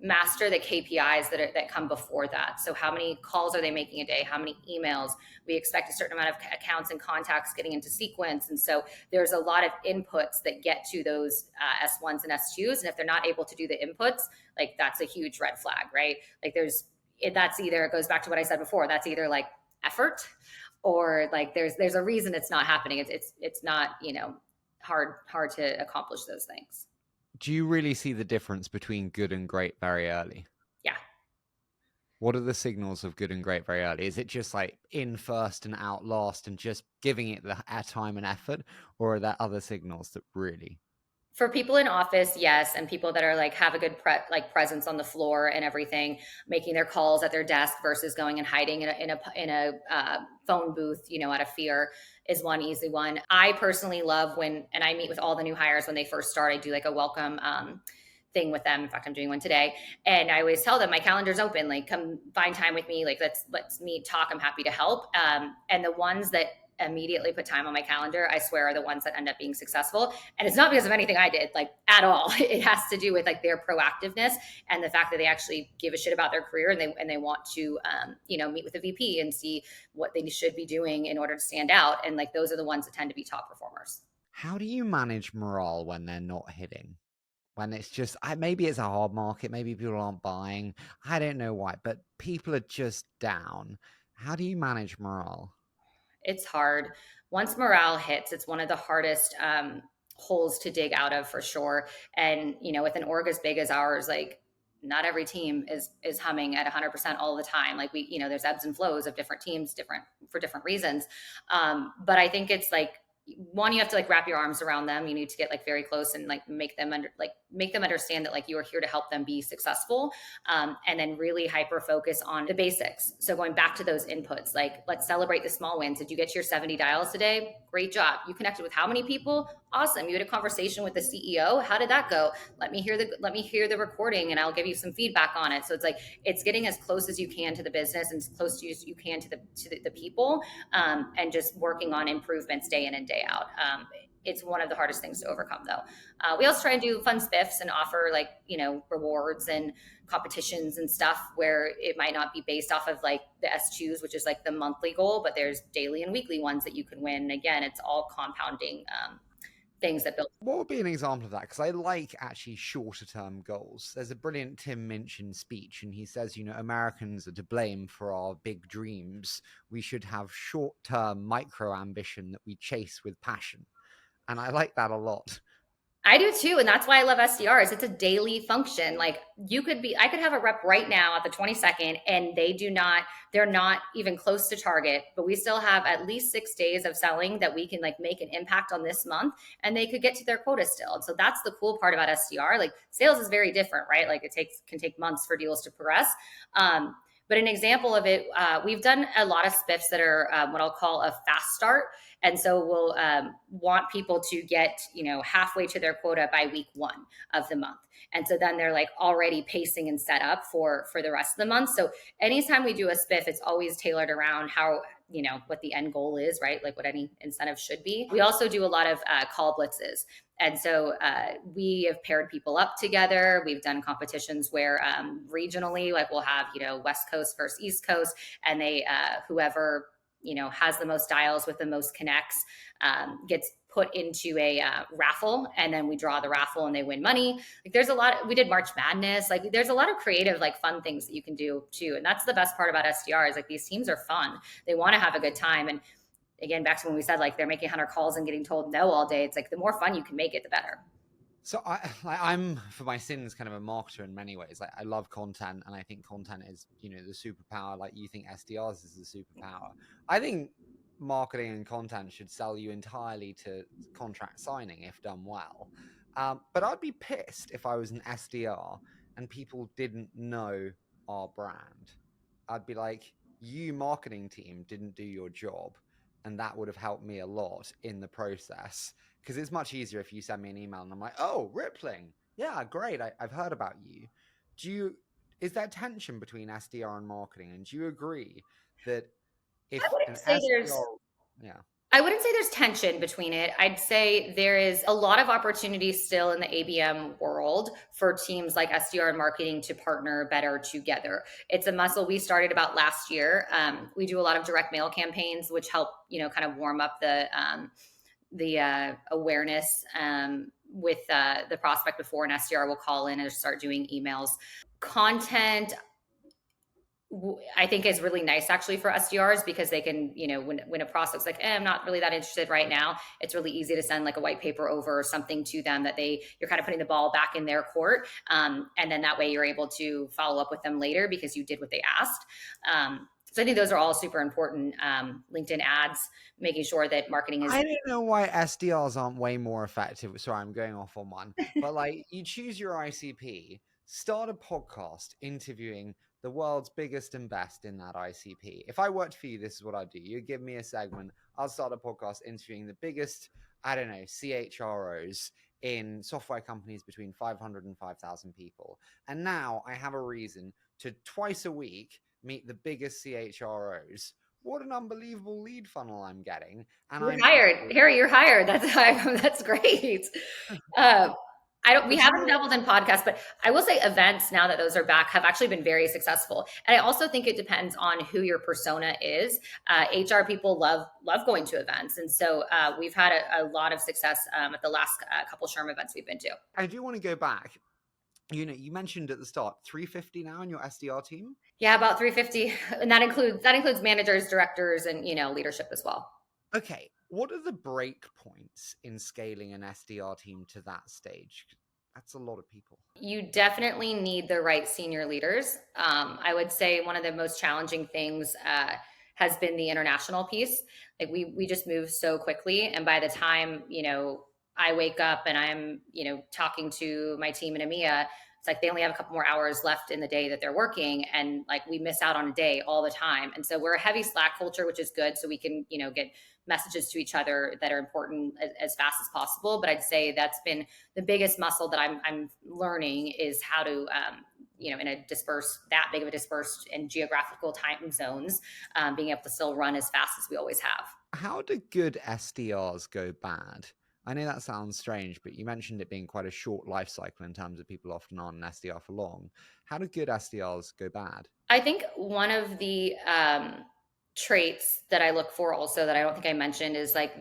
[SPEAKER 1] master the KPIs that come before that. So how many calls are they making a day? How many emails? We expect a certain amount of accounts and contacts getting into sequence. And so there's a lot of inputs that get to those S1s and S2s. And if they're not able to do the inputs, like that's a huge red flag, right? Like that's either, it goes back to what I said before, that's either like effort, or like there's a reason it's not happening. It's not, hard to accomplish those things.
[SPEAKER 2] Do you really see the difference between good and great very early?
[SPEAKER 1] Yeah.
[SPEAKER 2] What are the signals of good and great very early? Is it just like in first and out last and just giving it the time and effort? Or are there other signals that really?
[SPEAKER 1] For people in office, yes, and people that are like have a good presence on the floor and everything, making their calls at their desk versus going and hiding in a phone booth, out of fear, is one easy one. I personally love and I meet with all the new hires when they first start. I do like a welcome thing with them. In fact, I'm doing one today, and I always tell them my calendar's open. Like, come find time with me. Like, let's meet, talk. I'm happy to help. And the ones that immediately put time on my calendar, I swear, are the ones that end up being successful. And it's not because of anything I did, like, at all. It has to do with like their proactiveness and the fact that they actually give a shit about their career, and they want to meet with the VP and see what they should be doing in order to stand out. And like, those are the ones that tend to be top performers.
[SPEAKER 2] How do you manage morale when they're not hitting? When it's just, maybe it's a hard market, maybe people aren't buying, I don't know why, but people are just down. How do you manage morale?
[SPEAKER 1] It's hard. Once morale hits, it's one of the hardest holes to dig out of for sure. And, with an org as big as ours, like not every team is humming at 100% all the time. Like there's ebbs and flows of different teams, for different reasons. But I think it's like, one, you have to like wrap your arms around them. You need to get like very close and like make them understand that like you are here to help them be successful. And then really hyper focus on the basics. So going back to those inputs, like let's celebrate the small wins. Did you get to your 70 dials today? Great job. You connected with how many people? Awesome. You had a conversation with the CEO. How did that go? Let me hear the recording and I'll give you some feedback on it. So it's like, it's getting as close as you can to the business and as close as you can to the people, and just working on improvements day in and day out. It's one of the hardest things to overcome, though. We also try and do fun spiffs and offer like, rewards and competitions and stuff where it might not be based off of like the S2s, which is like the monthly goal, but there's daily and weekly ones that you can win. And again, it's all compounding things that build.
[SPEAKER 2] What would be an example of that? Because I like actually shorter term goals. There's a brilliant Tim Minchin speech, and he says, Americans are to blame for our big dreams. We should have short term micro ambition that we chase with passion. And I like that a lot.
[SPEAKER 1] I do too. And that's why I love SDRs. It's a daily function. Like I could have a rep right now at the 22nd and they're not even close to target, but we still have at least 6 days of selling that we can like make an impact on this month and they could get to their quota still. And so that's the cool part about SDR. Like sales is very different, right? Like can take months for deals to progress. But an example of it, we've done a lot of spiffs that are what I'll call a fast start. And so we'll want people to get, halfway to their quota by week 1 of the month. And so then they're like already pacing and set up for the rest of the month. So anytime we do a spiff, it's always tailored around how, what the end goal is, right? Like what any incentive should be. We also do a lot of call blitzes. And so we have paired people up together. We've done competitions where regionally, like we'll have, West Coast versus East Coast, and they whoever, has the most dials with the most connects gets put into a raffle, and then we draw the raffle and they win money. Like there's a lot, we did March Madness. Like there's a lot of creative, like fun things that you can do too. And that's the best part about SDRs. Like these teams are fun. They want to have a good time. And again, back to when we said, like, they're making 100 calls and getting told no all day. It's like, the more fun you can make it, the better.
[SPEAKER 2] So I'm, for my sins, kind of a marketer in many ways. Like I love content, and I think content is, the superpower. Like you think SDRs is the superpower. I think marketing and content should sell you entirely to contract signing if done well. But I'd be pissed if I was an SDR and people didn't know our brand. I'd be like, you marketing team didn't do your job. And that would have helped me a lot in the process, because it's much easier if you send me an email and I'm like, oh, Rippling. Yeah, great. I've heard about you. Is there tension between SDR and marketing? And do you agree that if an SDR,
[SPEAKER 1] I wouldn't say there's tension between it. I'd say there is a lot of opportunity still in the ABM world for teams like SDR and marketing to partner better together. It's a muscle we started about last year. We do a lot of direct mail campaigns, which help, kind of warm up the awareness with the prospect before an SDR will call in and start doing emails. Content, I think is really nice actually for SDRs, because they can, when a prospect's like, I'm not really that interested right now, it's really easy to send like a white paper over or something to them that you're kind of putting the ball back in their court. And then that way you're able to follow up with them later because you did what they asked. So I think those are all super important. LinkedIn ads, making sure that marketing is.
[SPEAKER 2] I don't know why SDRs aren't way more effective. Sorry, I'm going off on one. But like, you choose your ICP, start a podcast interviewing the world's biggest and best in that ICP. If I worked for you, this is what I'd do. You give me a segment, I'll start a podcast interviewing the biggest, CHROs in software companies between 500 and 5,000 people. And now I have a reason to twice a week meet the biggest CHROs. What an unbelievable lead funnel I'm getting. And
[SPEAKER 1] you're hired. Harry, you're hired. That's great. We haven't dabbled in podcasts, but I will say events, now that those are back, have actually been very successful. And I also think it depends on who your persona is. HR people love going to events. And so we've had a lot of success at the last couple SHRM events we've been to.
[SPEAKER 2] I do want to go back. You mentioned at the start 350 now in your SDR team?
[SPEAKER 1] Yeah, about 350. And that includes managers, directors, and, leadership as well.
[SPEAKER 2] Okay. What are the break points in scaling an SDR team to that stage? That's a lot of people.
[SPEAKER 1] You definitely need the right senior leaders. I would say one of the most challenging things has been the international piece. Like we just move so quickly, and by the time I wake up and I'm talking to my team in EMEA, it's like they only have a couple more hours left in the day that they're working, and like we miss out on a day all the time. And so we're a heavy Slack culture, which is good, so we can get messages to each other that are important as fast as possible. But I'd say that's been the biggest muscle that I'm learning is how to in a that big of a dispersed and geographical time zones, being able to still run as fast as we always have.
[SPEAKER 2] How do good SDRs go bad? I know that sounds strange, but you mentioned it being quite a short life cycle in terms of people often aren't an SDR for long. How do good SDRs go bad?
[SPEAKER 1] I think one of the traits that I look for also that I don't think I mentioned is like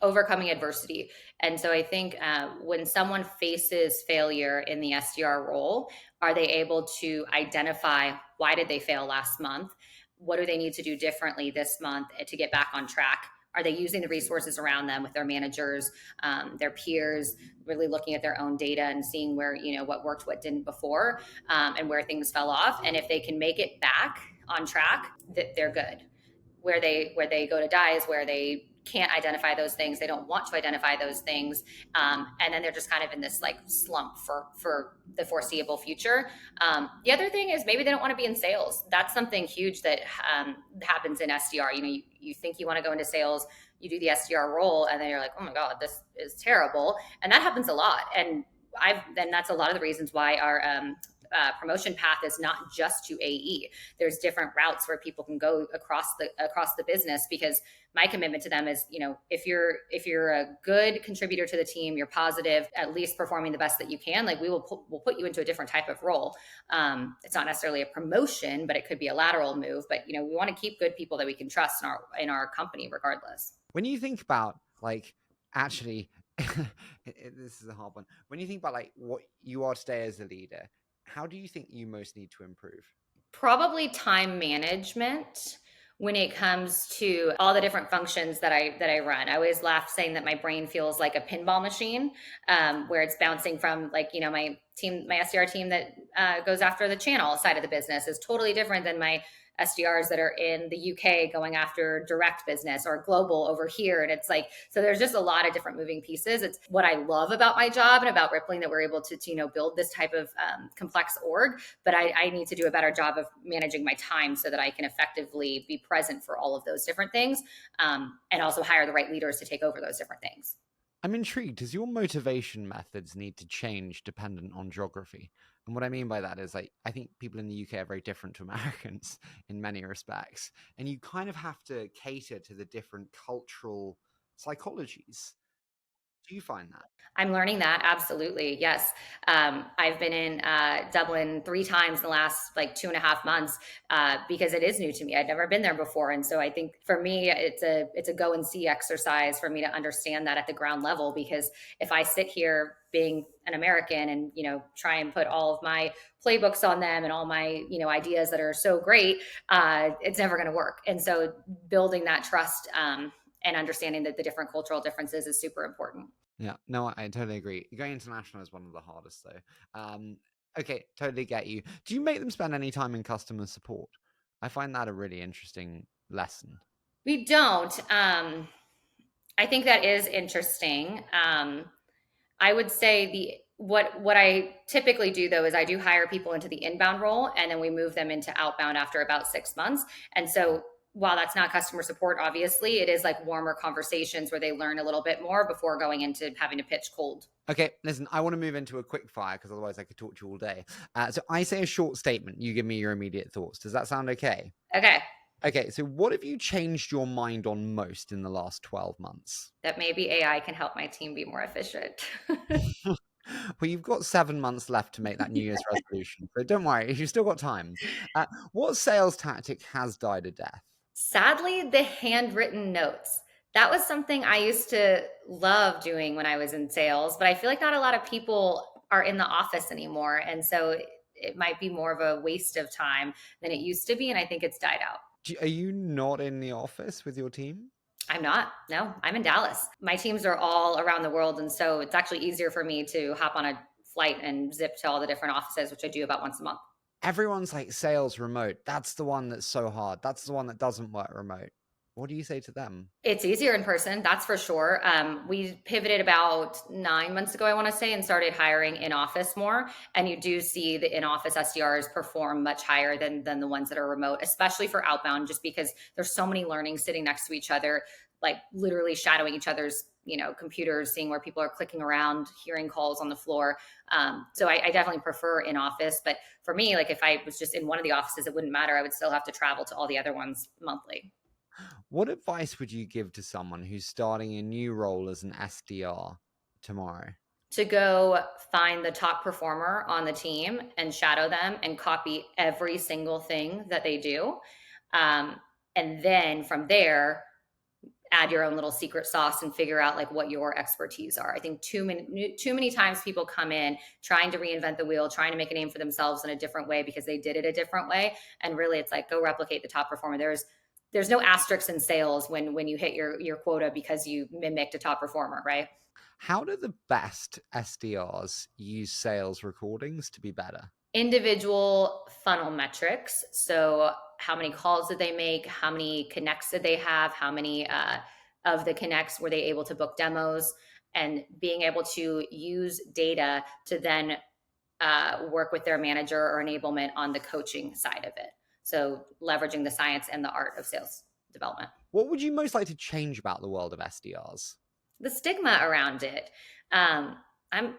[SPEAKER 1] overcoming adversity. And so I think when someone faces failure in the SDR role, are they able to identify why did they fail last month? What do they need to do differently this month to get back on track? Are they using the resources around them with their managers, their peers, really looking at their own data and seeing where, what worked, what didn't before, and where things fell off? And if they can make it back on track, that they're good. Where they go to die is where they can't identify those things. They don't want to identify those things, and then they're just kind of in this like slump for the foreseeable future. The other thing is maybe they don't want to be in sales. That's something huge that happens in SDR. You think you want to go into sales, you do the SDR role, and then you're like, oh my god, this is terrible, and that happens a lot. And that's a lot of the reasons why our promotion path is not just to AE. There's different routes where people can go across the business, because my commitment to them is, if you're a good contributor to the team, you're positive, at least performing the best that you can, like we'll put you into a different type of role. It's not necessarily a promotion, but it could be a lateral move. But we want to keep good people that we can trust in our company regardless.
[SPEAKER 2] When you think about like actually this is a hard one. When you think about like what you are today as a leader, how do you think you most need to improve?
[SPEAKER 1] Probably time management when it comes to all the different functions that I run. I always laugh saying that my brain feels like a pinball machine, where it's bouncing from like, my SDR team that goes after the channel side of the business is totally different than my SDRs that are in the UK going after direct business, or global over here. And it's like, so there's just a lot of different moving pieces. It's what I love about my job and about Rippling, that we're able to build this type of complex org. But I need to do a better job of managing my time so that I can effectively be present for all of those different things, and also hire the right leaders to take over those different things.
[SPEAKER 2] I'm intrigued. Does your motivation methods need to change dependent on geography? And what I mean by that is, like, I think people in the UK are very different to Americans in many respects. And you kind of have to cater to the different cultural psychologies. Do you find that?
[SPEAKER 1] I'm learning that. Absolutely. Yes. I've been in Dublin 3 times in the last like 2.5 months, because it is new to me. I'd never been there before. And so I think for me, it's a go and see exercise for me to understand that at the ground level, because if I sit here being an American and, try and put all of my playbooks on them and all my, ideas that are so great, it's never going to work. And so building that trust, and understanding that the different cultural differences is super important.
[SPEAKER 2] Yeah, no, I totally agree. Going international is one of the hardest, though. Okay, totally get you. Do you make them spend any time in customer support? I find that a really interesting lesson.
[SPEAKER 1] We don't. I think that is interesting. I would say what I typically do though is I do hire people into the inbound role, and then we move them into outbound after about 6 months. And so while that's not customer support, obviously, it is like warmer conversations where they learn a little bit more before going into having to pitch cold.
[SPEAKER 2] Okay, listen, I want to move into a quick fire because otherwise I could talk to you all day. So I say a short statement. You give me your immediate thoughts. Does that sound okay?
[SPEAKER 1] Okay.
[SPEAKER 2] Okay, so what have you changed your mind on most in the last 12 months?
[SPEAKER 1] That maybe AI can help my team be more efficient.
[SPEAKER 2] Well, you've got 7 months left to make that New Year's resolution, so don't worry, you've still got time. What sales tactic has died a death?
[SPEAKER 1] Sadly, the handwritten notes. That was something I used to love doing when I was in sales, but I feel like not a lot of people are in the office anymore. And so it might be more of a waste of time than it used to be. And I think it's died out.
[SPEAKER 2] Are you not in the office with your team?
[SPEAKER 1] I'm not. No, I'm in Dallas. My teams are all around the world. And so it's actually easier for me to hop on a flight and zip to all the different offices, which I do about once a month.
[SPEAKER 2] Everyone's like sales remote. That's the one that's so hard. That's the one that doesn't work remote. What do you say to them?
[SPEAKER 1] It's easier in person, that's for sure. We pivoted about 9 months ago, I want to say, and started hiring in office more. And you do see the in office SDRs perform much higher than the ones that are remote, especially for outbound, just because there's so many learnings sitting next to each other, like literally shadowing each other's computers, seeing where people are clicking around, hearing calls on the floor. So I definitely prefer in office. But for me, like if I was just in one of the offices, it wouldn't matter. I would still have to travel to all the other ones monthly.
[SPEAKER 2] What advice would you give to someone who's starting a new role as an SDR tomorrow?
[SPEAKER 1] To go find the top performer on the team and shadow them and copy every single thing that they do. Um, and then from there, add your own little secret sauce and figure out like what your expertise are. I think too many times people come in trying to reinvent the wheel, trying to make a name for themselves in a different way because they did it a different way. And really it's like, go replicate the top performer. There's no asterisks in sales when you hit your quota because you mimicked a top performer, right?
[SPEAKER 2] How do the best SDRs use sales recordings to be better?
[SPEAKER 1] Individual funnel metrics. So how many calls did they make? How many connects did they have? How many of the connects were they able to book demos? And being able to use data to then work with their manager or enablement on the coaching side of it. So leveraging the science and the art of sales development.
[SPEAKER 2] What would you most like to change about the world of SDRs?
[SPEAKER 1] The stigma around it. I'm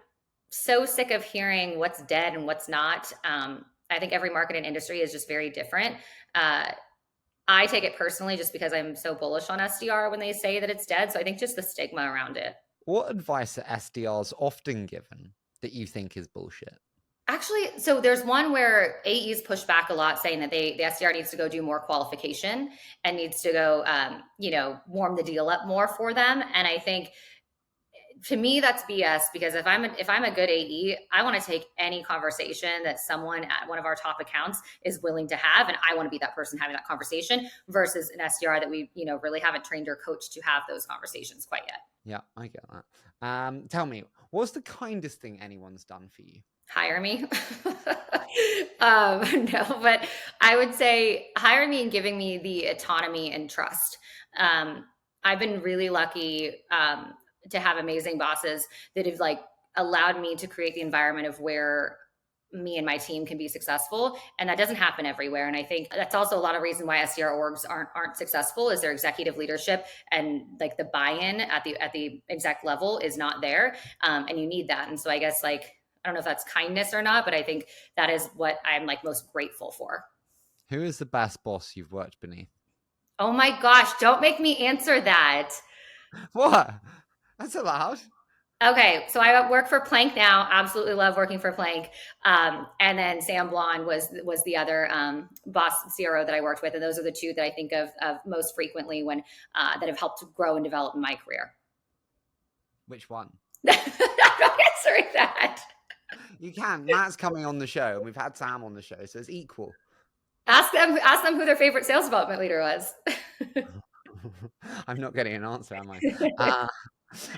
[SPEAKER 1] so sick of hearing what's dead and what's not. I think every market and industry is just very different. I take it personally just because I'm so bullish on SDR when they say that it's dead. So I think just the stigma around it.
[SPEAKER 2] What advice are SDRs often given that you think is bullshit?
[SPEAKER 1] Actually, so there's one where AEs push back a lot, saying that the SDR needs to go do more qualification and needs to go, warm the deal up more for them. And I think to me that's BS because if I'm a good AE, I want to take any conversation that someone at one of our top accounts is willing to have, and I want to be that person having that conversation versus an SDR that we really haven't trained or coached to have those conversations quite yet.
[SPEAKER 2] Yeah, I get that. Tell me, what's the kindest thing anyone's done for you?
[SPEAKER 1] Hire me. No, but I would say hire me and giving me the autonomy and trust. I've been really lucky to have amazing bosses that have like allowed me to create the environment of where me and my team can be successful. And that doesn't happen everywhere. And I think that's also a lot of reason why SDR orgs aren't successful is their executive leadership and like the buy-in at the exec level is not there. And you need that. And so I guess like, I don't know if that's kindness or not, but I think that is what I'm like most grateful for.
[SPEAKER 2] Who is the best boss you've worked beneath?
[SPEAKER 1] Oh my gosh, don't make me answer that.
[SPEAKER 2] What? That's allowed.
[SPEAKER 1] Okay, so I work for Plank now. Absolutely love working for Plank. And then Sam Blond was the other boss CRO that I worked with, and those are the two that I think of most frequently when that have helped grow and develop in my career.
[SPEAKER 2] Which one?
[SPEAKER 1] I'm not answering that.
[SPEAKER 2] You can. Matt's coming on the show, and we've had Sam on the show, so it's equal.
[SPEAKER 1] Ask them who their favorite sales development leader was.
[SPEAKER 2] I'm not getting an answer, am I?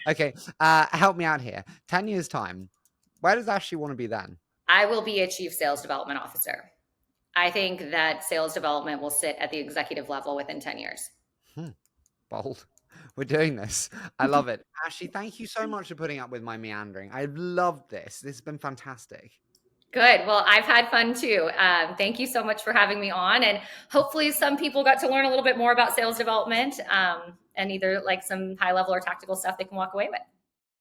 [SPEAKER 2] Okay, help me out here. 10 years time, where does Ashley want to be then?
[SPEAKER 1] I will be a chief sales development officer. I think that sales development will sit at the executive level within 10 years.
[SPEAKER 2] Bold. We're doing this. I love it. Ashley, thank you so much for putting up with my meandering. I've loved this. This has been fantastic.
[SPEAKER 1] Good. Well, I've had fun too. Thank you so much for having me on. And hopefully some people got to learn a little bit more about sales development and either like some high level or tactical stuff they can walk away with.